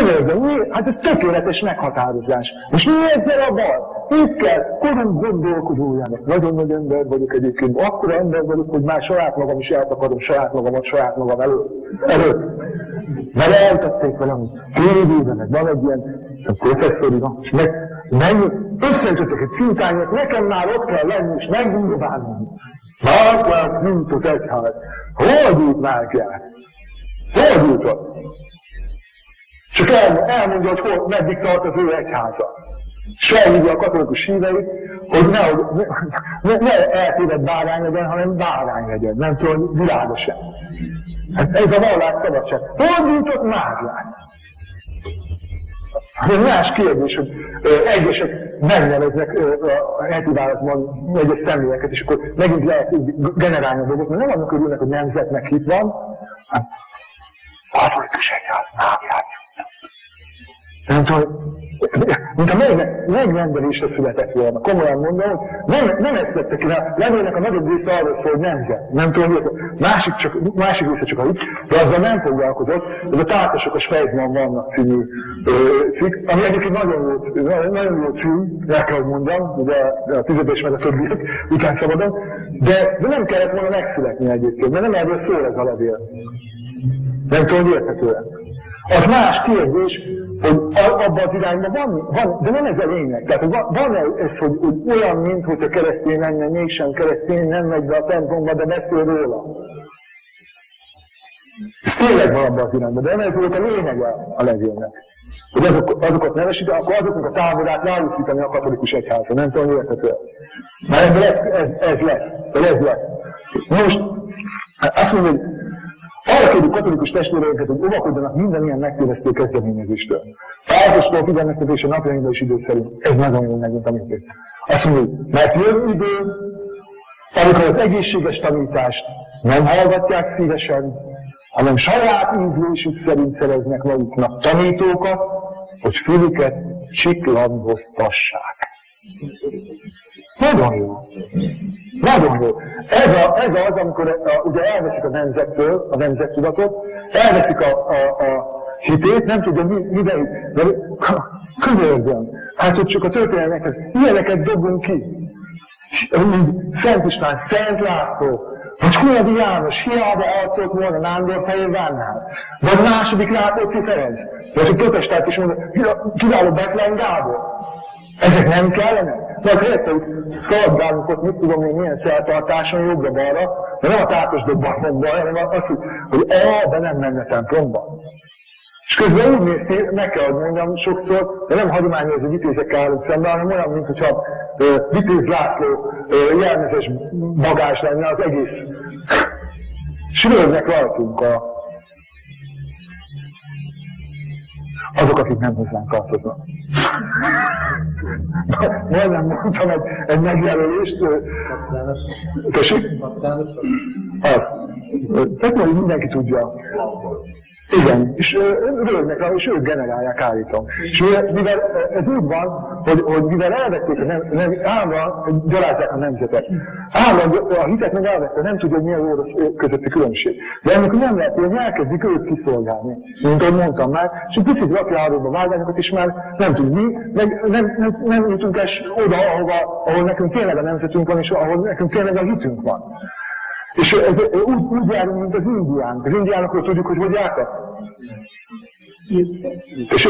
Könyörgöm, hát ez tökéletes meghatározás. Most mi ezzel a baj? Itt kell, korunk gondolkodójának. Nagyon nagy ember vagyok egyébként. Akkora ember vagyok, hogy már saját magam is eltakarom saját magam előtt. Mert eltették velem, tévében, van egy ilyen professzori, meg összeütöttek egy cintányot, nekem már ott kell lenni, és megnyilvánulni. Márkját, mint az egyház. Hol jut Márkját? Hol jutott? Csak elmondja, hogy meddig tart az ő egyháza. És felhívja a katolikus híveit, hogy ne eltévedt bárány legyen, hanem bárány legyen. Nem tudom, világosan. Hát ez a vallásszabadság. Hol jutott Márkját? Más kérdés, hogy egyesek megneveznek a heti válaszban egyes személyeket, és akkor megint lehet generálni a dolgot, mert nem annak örülnek, hogy nemzetnek hit van, hanem katolikus egyház, Márkját. Nem tudom, mint a megrendelésre született volna. Komolyan mondom, hogy nem ezt vette ki, lennének a nagyobb része arról szól, hogy nemzet. Nem tudom, másik része csak a hit, de azzal nem foglalkozott. Ez a Tártosok a Svejzban vannak című cikk, ami egyébként nagyon jó cím, el kell, hogy mondjam, ugye a tizedés meg a többiek után szabadon, de nem kellett volna megszületni egyébként, mert nem erről szól ez a levél. Nem tudom, hogy érthetően. Az más kérdés, hogy abban az irányban van, de nem ez a lényeg. Tehát van ez, hogy olyan, mintha keresztény lenne, mégsem keresztény, nem megy be a templomba, de beszél róla. Ez tényleg van abban az irányban, de nem ez volt a lényege a levélnek. Hogy azokat nevesít, akkor azoknak a táborát ráúszítani a katolikus egyházra. Nem tudom, hogy érthetően. Mert ebből ez lesz. Most azt mondja, hogy arra kérjük katolikus testvéreinket, hogy óvakodjanak minden ilyen megtévesztő kezdeményezéstől. Pártostól figyelmeztetés a napjainkban is idő szerint. Ez nagyon jó megint, amit itt. Azt mondjuk, mert jön idő, amikor az egészséges tanítást nem hallgatják szívesen, hanem saját ízlésük szerint szereznek maguknak tanítókat, hogy fülüket csiklandoztassák. Nagyon jó. Nagyon jó. Ez az, amikor ugye elveszik a nemzettől, a nemzettudatot, elveszik a hitét, nem tudja mivel, mert könyörgöm. Hát, hogy csak a történelmekhez ilyeneket dobunk ki. Szent István, Szent László, vagy Hunyadi János, hiába harcolt volna Nándorfehérvárnál, vagy második Rákóczi Ferenc, vagy a protestált is mondja, kiváló Bethlen Gábor. Ezek nem kellene? Vagy helyette, hogy szaladgálunk ott, mit tudom én, milyen szertartáson jobbra-balra, de nem a tátosdobban fog baj, hanem az, hogy be nem menne templomba. És közben úgy néz ki, meg kell, hogy mondjam sokszor, de nem hagyományos, hogy vitézekkel állunk szemben, hanem olyan, mintha Vitéz László jelmezes bagás lenne az egész. És rögnek rajtunk azok, akik nem hozzánk tartoznak. Majdnem mondtam egy megjelölést. Tessék? Az. Tehát majd mindenki tudja. Igen, és rögnek rá, és ők generálják, állítom. És mivel ez úgy van, hogy mivel elvették, állandóan gyalázzák a nemzetet. Állandóan a hitet meg elvették, nem tudja, hogy mi a jó közötti különbség. De ennek nem lehet, hogy elkezdik őt kiszolgálni, mint ahogy mondtam már, és egy picit rakja arról a vágányokat is már nem tud mi, meg nem jutunk el oda, ahol nekünk tényleg a nemzetünk van, és ahol nekünk tényleg a hitünk van. És ez úgy járunk, mint az indiánok. Az indiánokról tudjuk, hogy jártak. És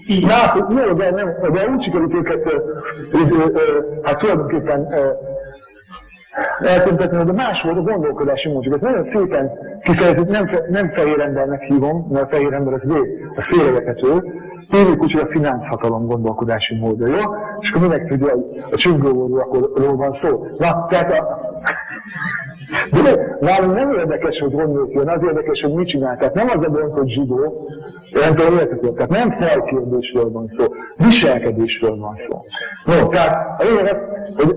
jó, de úgy sikerült őket, hát tulajdonképpen eltüntetni, de más volt a gondolkodási módjuk. Ez nagyon szépen kifejezik, nem fehér embernek hívom, mert a fehér ember az félreérthető. Hívjuk úgy, hogy a finanszhatalom gondolkodási módja, jó? És akkor mindenki tudja, hogy a csüngőorúakról van szó. Na, tehát de nálunk nem érdekes, hogy honnan jön, az érdekes, hogy mit csinál. Tehát nem az a gond, hogy zsidó, nem tudom értető. Tehát nem fajkérdésről van szó, viselkedésről van szó. No, tehát a lényeg az, hogy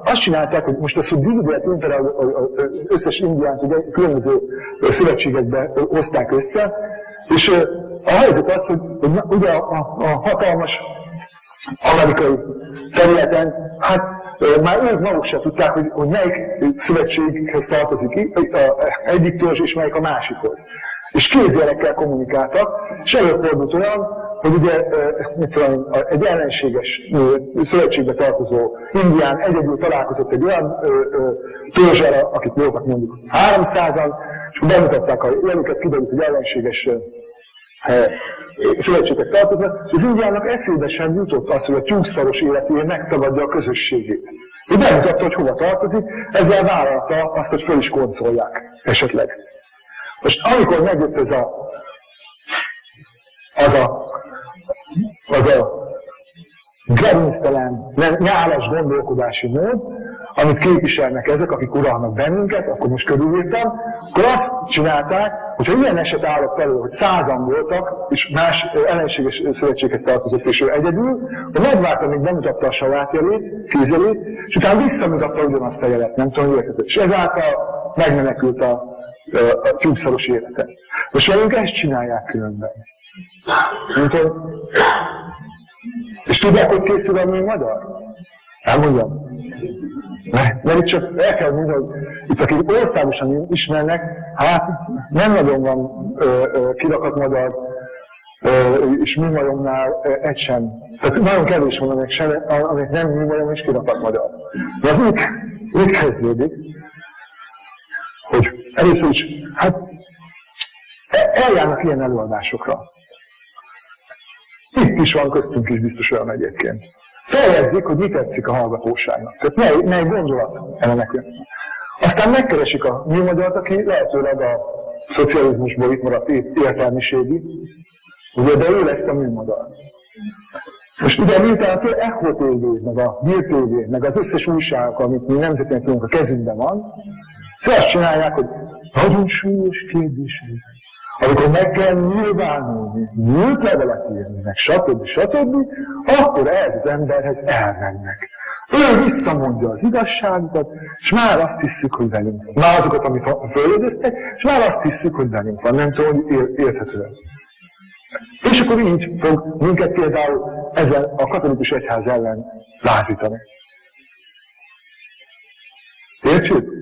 azt csinálták, hogy most azt, hogy Dividiát az összes indiánt ugye különböző szövetségekbe hozták össze, és a helyzet az, hogy ugye a hatalmas amerikai területen, hát már ők maguk sem tudták, hogy melyik szövetséghez tartozik egyik törzs, és melyik a másikhoz. És kézjelekkel kommunikáltak, és előfordult olyan, hogy ugye egy ellenséges szövetségbe tartozó indián egyedül találkozott egy olyan törzsel, akik voltak mondjuk 300-an, és bemutatták a jelüket, kiderült, hogy ellenséges szövetséghez tartoznak, és az indiának eszébe sem jutott az, hogy a tyúkszaros életéért megtagadja a közösségét. Ő bemutatta, hogy hova tartozik, ezzel vállalta azt, hogy föl is koncolják esetleg. Most amikor megjött ez az a gerinctelen, nyálas gondolkodási mód, amit képviselnek ezek, akik uralnak bennünket, akkor most körülírtam, akkor azt csinálták, hogyha ilyen eset állott elő, hogy 100-an voltak, és más ellenséges szövetséghez tartozott, és ő egyedül, akkor megvárta, még bemutatta a sajátjelét, kézjelét, és utána visszamutatta ugyanazt a jelet, nem tudom, érted. És ezáltal megmenekült a tyúkszaros élete. Most velünk ezt csinálják különben. És tudják, hogy készül a mi magyar? Elmondjam. Mert itt csak el kell mondani, hogy itt akik országosan ismernek, hát nem nagyon van kirakat magyar, és mi majomnál egy sem. Tehát nagyon kevés van, amelyek nem mi majom és kirakat magyar. De az úgy kezdődik, hogy először is, hát eljárnak ilyen előadásokra. Itt is van köztünk is biztos olyan egyébként. Feljegyzik, hogy mi tetszik a hallgatóságnak. Tehát mely gondolat elemek. Aztán megkeresik a mi magyart, aki lehetőleg a szocializmusból itt maradt értelmiségi, ugye, de ő lesz a mi magyar. Most ugye miután a Echo TV, meg a Bill TV, meg az összes újságok, amit mi nemzetén tudunk a kezünkben van, azt csinálják, hogy nagyon súlyos kérdések. Amikor meg kell nyilvánulni, nyílt levelet írni, meg stb. Akkor ez az emberhez elmennek. Ő visszamondja az igazságokat, és már azt hiszük, hogy velünk van. Már azokat, amit följegyeztek, és már azt hiszük, hogy velünk van. Nem tudom, hogy érthetően. És akkor így fog minket például ezen a katolikus egyház ellen lázítani. Értjük?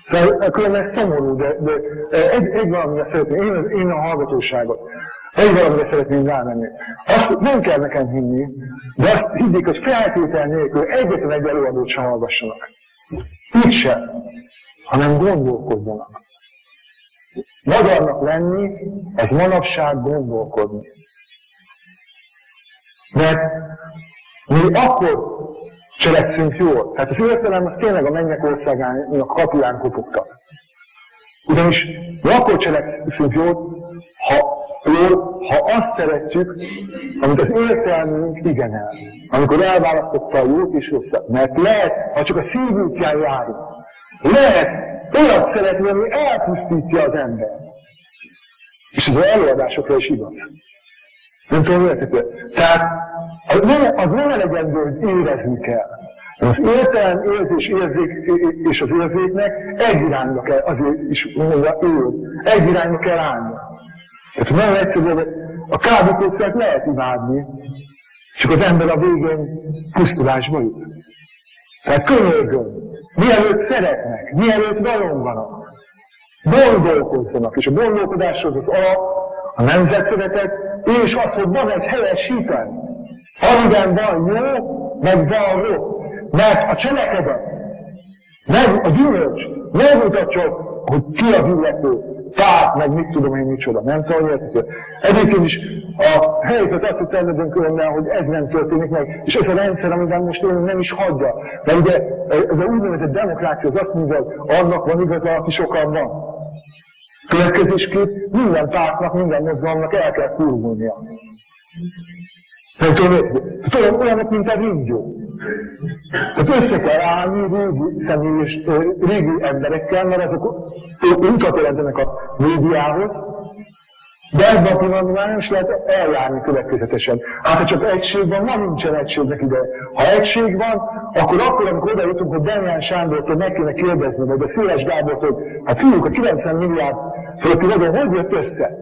Szóval különben ez szomorú, de egy valamire szeretném, én a hallgatóságot, egy valamire szeretném rámenni. Azt nem kell nekem hinni, de azt higgyék, hogy feltétel nélkül egyetlen egy előadót sem hallgassanak. Így sem, hanem gondolkodjanak. Magyarnak lenni, az manapság gondolkodni. Mert mi akkor cselekszünk jól. Tehát az értelem az tényleg a mennyek országának kapuján kopogtak. Ugyanis mi akkor cselekszünk jól, ha azt szeretjük, amit az értelmünk igenel. Amikor elválasztotta a jót és rosszat. Mert lehet, ha csak a szív útján járunk, lehet olyat szeretni, ami elpusztítja az ember. És ez az előadásokra is igaz. Nem tudom, értető. Tehát az nem elegendő, hogy érezni kell. Az értelem, érzés, és az érzéknek egy irányba kell, azért is mondja egy irányba kell állni. Tehát nagyon egyszerű, hogy a kábítószert lehet imádni, csak az ember a végén pusztulásba jut. Tehát könyörgöm, mielőtt szeretnek, mielőtt rajonganak, gondolkozzanak, és a gondolkodáshoz az alap, a nemzetszeretet, és az, hogy van egy helyes hitem, amiben van jó, meg van rossz, mert a cselekedet, meg a gyümölcs megmutatja, hogy ki az illető, párt, meg mit tudom én micsoda, nem tudom, értető. Egyébként is a helyzet azt, hogy szenvedünk önnel, hogy ez nem történik meg, és ez a rendszer, amiben most élünk, nem is hagyja. Mert ugye ez a úgynevezett demokrácia, az azt mondja, hogy annak van igaza, aki sokan van. Következésképp minden pártnak, minden mozgalomnak el kell kurvulnia. Nem tudom, olyanok, mint a ringyó. Tehát össze kell állni régi személyes, régi emberekkel, mert azok utat jelentenek a médiához, de ebben a pillanatban már nem is lehet eljárni következetesen. Hát ha csak egység van, ma nincsen egységnek ide. Ha egység van, akkor amikor oda jutunk, hogy Demján Sándortól meg kéne kérdezni, vagy a Széles Gábortól, hát fiúk, a 90 milliárd fölötti vagyon hogy jött össze?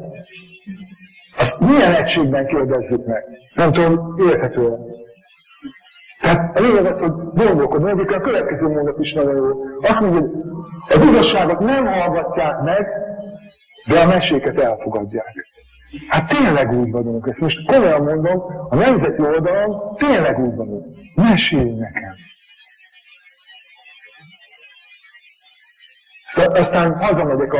azt milyen egységben kérdezzük meg? Nem tudom, érthetően. Tehát a lényeg az, hogy gondolkodni, egyébként a következő mondat is nagyon jó. Azt mondja, hogy az igazságot nem hallgatják meg, de a meséket elfogadják. Hát tényleg úgy vagyunk, ezt most komolyan mondom, a nemzeti oldalon tényleg úgy vagyunk. Mesélj nekem! Aztán hazamegyek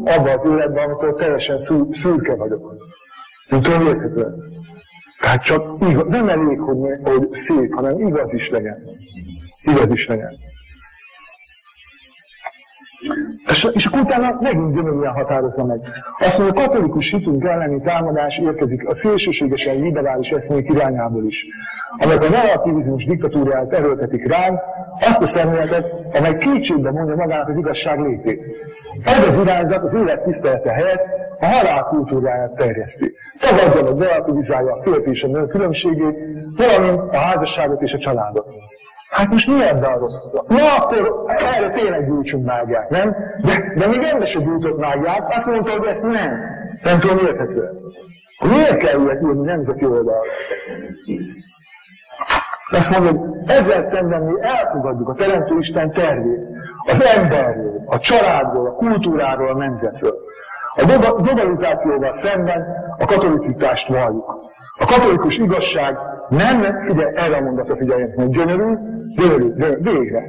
abba az életben, amikor teljesen szürke vagyok. Nem tudom, érthetően. Tehát csak igaz, nem elég, hogy szép, hanem igaz is legyen. Igaz is legyen. És akkor utána megint gyönyörűen határozza meg. Azt mondja, a katolikus hitünk elleni támadás érkezik a szélsőségesen liberális eszmék irányából is, amelyek a relativizmus diktatúráját erőltetik ránk, azt a szemléletet, amely kétségbe mondja magának az igazság létét. Ez az irányzat az élet tisztelete helyett a halál kultúráját terjeszti. Tagadja vagy relativizálja a férfi és a nő különbségét, valamint a házasságot és a családot. Hát most mi ebben a rossz? Na akkor erre tényleg gyújtsunk mágiát, nem? De még ebben se gyújtott mágiát, azt mondta, hogy ezt nem. Nem tudom érthetően. Miért kell ilyet írni nemzeti oldalra? Azt mondja, hogy ezzel szemben mi elfogadjuk a Teremtő Isten tervét, az emberről, a családról, a kultúráról, a nemzetről. A globalizációval szemben a katoliciztást valljuk. A katolikus igazság nem, figyelj, erre a mondatra figyeljenek, hogy gyönyörű, végre.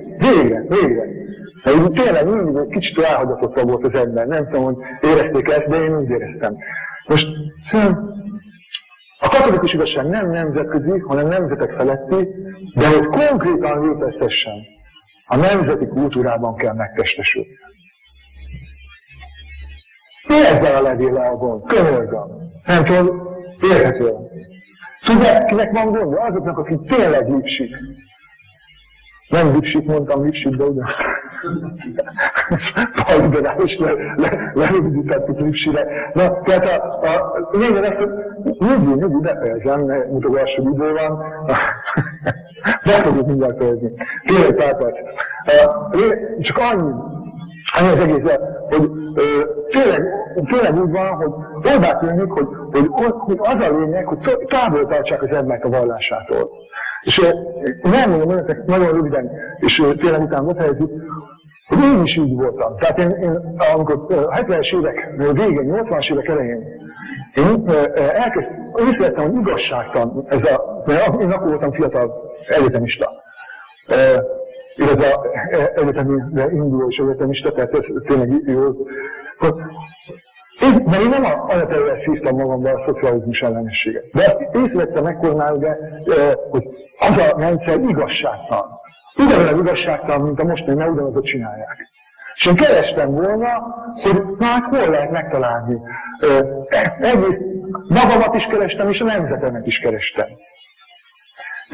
Mert tényleg mindig egy kicsit elhagyatottabb volt az ember, nem tudom, hogy érezték ezt, de én úgy éreztem. Most a katolikus igazság nem nemzetközi, hanem nemzetek feletti, de hogy konkrétan létezhessen, a nemzeti kultúrában kell megtestesülni. Mi ezzel a levéllel a gond? Könyörgöm. Nem tudom, érthetően. Tudják, kinek van gondja? Azoknak, akik tényleg lipsik. Nem lipsik, mondtam lipsik, de ugyan. Paliberális lerövidítettük lipsire. Na, tehát a lényeg az, hogy nyugi, befejezem, ne mutogass, hogy idő van. Be fogjuk mindjárt fejezni. Kérlek pár perc. Csak annyi az egész, hogy tényleg úgy van, hogy oldá tűnik, hogy az a lényeg, hogy távol tartsák az embert a vallásától. És nem mondom önöknek nagyon röviden, és tényleg utána befejezzük, hogy én is így voltam. Tehát én amikor 70-es évek végén, 80-as évek elején, én észrevettem, hogy igazságtalan, én akkor voltam fiatal egyetemista. Illetve egyetemre induló és egyetemista, tehát ez tényleg jó. Mert én nem anyaterően szívtam magamban a szocializmus ellenességet. De ezt észrevettem ekkor már, ugye, hogy az a rendszer igazságtalan. Ugyanolyan igazságtalan, mint a mostani, mert ugyanazot csinálják. És én kerestem volna, hogy hát hol lehet megtalálni. Egész magamat is kerestem, és a nemzetemet is kerestem.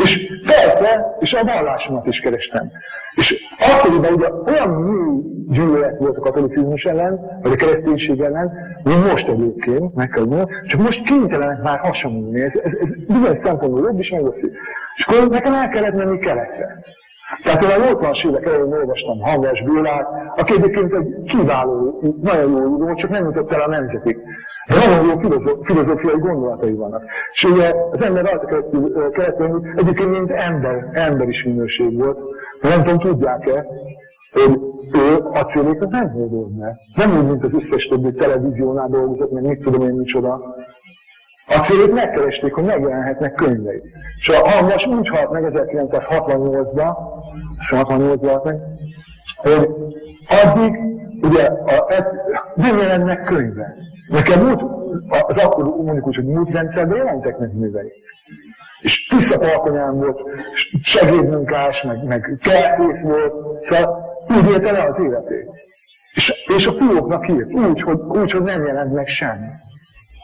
És persze, és a vallásomat is kerestem. És akkoriban ugye olyan mély gyűlölet volt a katolicizmus ellen, vagy a kereszténység ellen, mint most egyébként, meg kell mondani, csak most kénytelenek már hasonlulni. Ez bizonyos szempontból jobb is, meg rossz. És akkor nekem el kellett menni keletre. Tehát én a 80-as évek elején olvastam Hamvas Bélát, aki egyébként egy kiváló, nagyon jó író, csak nem jutott el a nemzetig. De nagyon jó filozófiai gondolatai vannak. És ugye az ember rajta keresztül egyébként mint emberi minőség volt. De nem tudom, tudják-e, hogy ő acélékot nem hordoz be. Nem úgy, mint az összes többi televíziónál dolgozott, meg mit tudom én micsoda. Acélék megkeresték, hogy megjelenhetnek könyvei. És a Hamvas úgy halt meg 1968-ban, hogy addig ugye nem jelennek könyve. Nekem az akkor mondjuk úgy, hogy múltrendszerben jelentek meg művei. És Tisza Palkonyán volt, segédmunkás, meg kertész volt, szóval úgy élte le az életét. És a fióknak írt, úgy, hogy nem jelent meg semmi.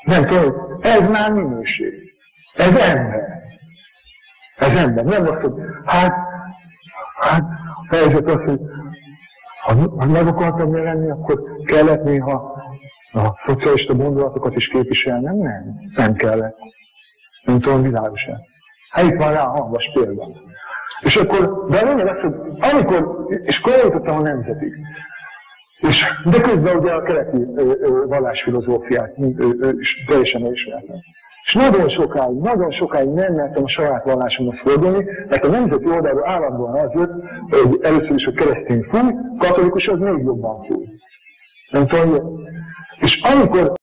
Nem tudom, ez már minőség. Ez ember. Ez ember. Nem az, hogy helyzet az, hogy ha meg akartam jelenni, akkor kellett néha a szocialista gondolatokat is képviselnem? Nem kellett. Nem tudom, világosan. Hát itt van rá a Hamvas példa. És akkor, de a lényeg az, hogy amikor, és akkor eljutottam a nemzetig. De közben ugye a keleti vallásfilozófiát is teljesen elismertem. És nagyon sokáig nem mertem a saját vallásomhoz fordulni, mert a nemzeti oldalról állandóan az jött, hogy először is a keresztény fúj, katolikus az még jobban fúj. Nem tudom, és amikor